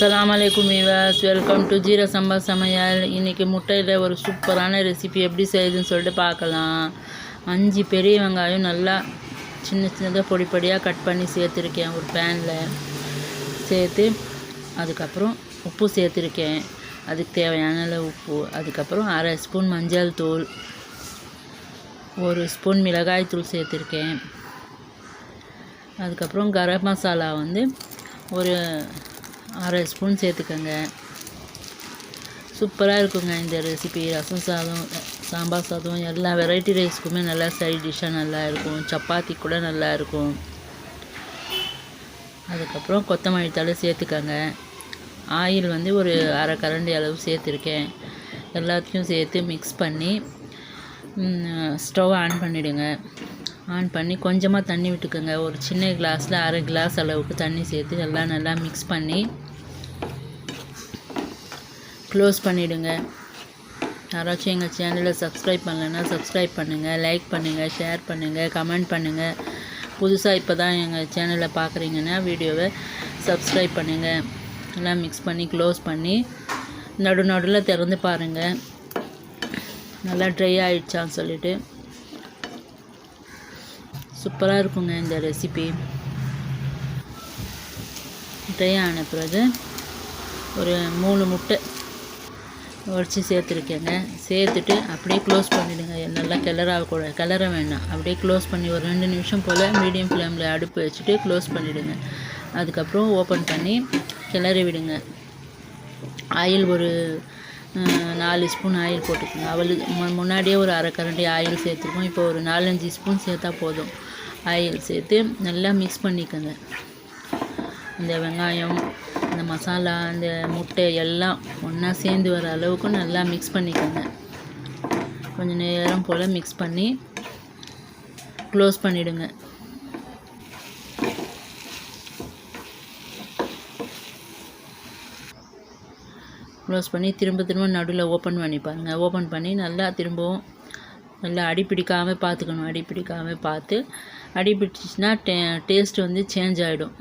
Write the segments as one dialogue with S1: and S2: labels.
S1: அஸ்ஸலாமு அலைக்கும் viewers, welcome to jeera சம்பா சமையல். இன்றைக்கி முட்டையில் ஒரு சூப்பரான ரெசிபி எப்படி செய்யுதுன்னு சொல்லிட்டு பார்க்கலாம். 5 பெரிய வெங்காயம் நல்லா சின்ன சின்னதாக பொடி பொடியாக கட் பண்ணி சேர்த்துருக்கேன். ஒரு பேனில் சேர்த்து அதுக்கப்புறம் உப்பு சேர்த்துருக்கேன். அதுக்கு தேவையான அளவு உப்பு. அதுக்கப்புறம் 1/2 ஸ்பூன் மஞ்சள் தூள், 1 ஸ்பூன் மிளகாய் தூள் சேர்த்துருக்கேன். அதுக்கப்புறம் கரம் மசாலா ஒரு 1/2 ஸ்பூன் சேர்த்துக்கோங்க. சூப்பராக இருக்குங்க இந்த ரெசிபி. ரசம் சாதம், சாம்பார் சாதம், எல்லா வெரைட்டி ரைஸ்க்குமே நல்லா சைட் டிஷ்ஷாக நல்லா இருக்கும். சப்பாத்தி கூட நல்லா இருக்கும். அதுக்கப்புறம் கொத்தமல்லி தழை சேர்த்துக்கோங்க. ஆயில் ஒரு 1/2 கரண்டி அளவு சேர்த்துருக்கேன். எல்லாத்தையும் சேர்த்து மிக்ஸ் பண்ணி ஸ்டவ் ஆன் பண்ணிவிடுங்க. ஆன் பண்ணி கொஞ்சமாக தண்ணி விட்டுக்கோங்க. ஒரு சின்ன கிளாஸில் 1/2 கிளாஸ் அளவுக்கு தண்ணி சேர்த்து எல்லாம் நல்லா மிக்ஸ் பண்ணி க்ளோஸ் பண்ணிவிடுங்க. யாராச்சும் எங்கள் சேனலை சப்ஸ்கிரைப் பண்ணலைன்னா சப்ஸ்கிரைப் பண்ணுங்கள், லைக் பண்ணுங்கள், ஷேர் பண்ணுங்கள், கமெண்ட் பண்ணுங்கள். புதுசாக இப்போ தான் எங்கள் சேனலை பார்க்குறீங்கன்னா வீடியோவை சப்ஸ்கிரைப் பண்ணுங்கள். எல்லாம் மிக்ஸ் பண்ணி க்ளோஸ் பண்ணி நடுவில் திறந்து பாருங்கள் நல்லா ட்ரை ஆகிடுச்சான்னு சொல்லிவிட்டு. சூப்பராக இருக்குங்க இந்த ரெசிபி. ட்ரை ஆன பிறகு ஒரு 3 முட்டை உடச்சி சேர்த்துருக்கேங்க. சேர்த்துட்டு அப்படியே க்ளோஸ் பண்ணிவிடுங்க. நல்லா கிளற வேண்டாம். அப்படியே க்ளோஸ் பண்ணி ஒரு 2 நிமிஷம் போல் மீடியம் ஃப்ளேமில் அடுப்பு வச்சுட்டு க்ளோஸ் பண்ணிவிடுங்க. அதுக்கப்புறம் ஓப்பன் பண்ணி கிளறி விடுங்க. ஆயில் ஒரு 4 ஸ்பூன் ஆயில் போட்டுக்கோங்க. முன்னாடியே ஒரு 1/2 கரண்டி ஆயில் சேர்த்துருக்கோம். இப்போ ஒரு 4-5 ஸ்பூன் சேர்த்தா போதும். ஆயில் சேர்த்து நல்லா மிக்ஸ் பண்ணிக்கோங்க. இந்த வெங்காயம், இந்த மசாலா, இந்த முட்டை எல்லாம் ஒன்றா சேர்ந்து வர அளவுக்கு நல்லா மிக்ஸ் பண்ணிக்கோங்க. கொஞ்சம் நேரம் போல் மிக்ஸ் பண்ணி க்ளோஸ் பண்ணிவிடுங்க. க்ளோஸ் பண்ணி திரும்ப நடுவில் ஓப்பன் பண்ணி பாருங்கள். ஓப்பன் பண்ணி நல்லா திரும்பவும் நல்லா அடிப்பிடிக்காமல் பார்த்துக்கணும். அடிப்பிடிக்காமல் பார்த்து, அடிப்பிடிச்சிச்சின்னா டேஸ்ட் சேஞ்ச் ஆகிடும்.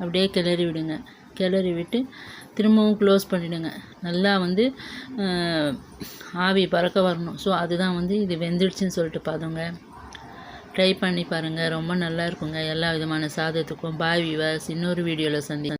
S1: அப்படியே கிளறி விடுங்க. கிளறி விட்டு திரும்பவும் க்ளோஸ் பண்ணிவிடுங்க. நல்லா ஆவி பறக்க வரணும். ஸோ அதுதான் இது வெந்துடுச்சுன்னு சொல்லிட்டு பாருங்க. ட்ரை பண்ணி பாருங்கள். ரொம்ப நல்லா இருக்குங்க எல்லா விதமான சாதத்துக்கும். பாய் வீவர்ஸ், இன்னொரு வீடியோவில் சந்திக்கிறேன்.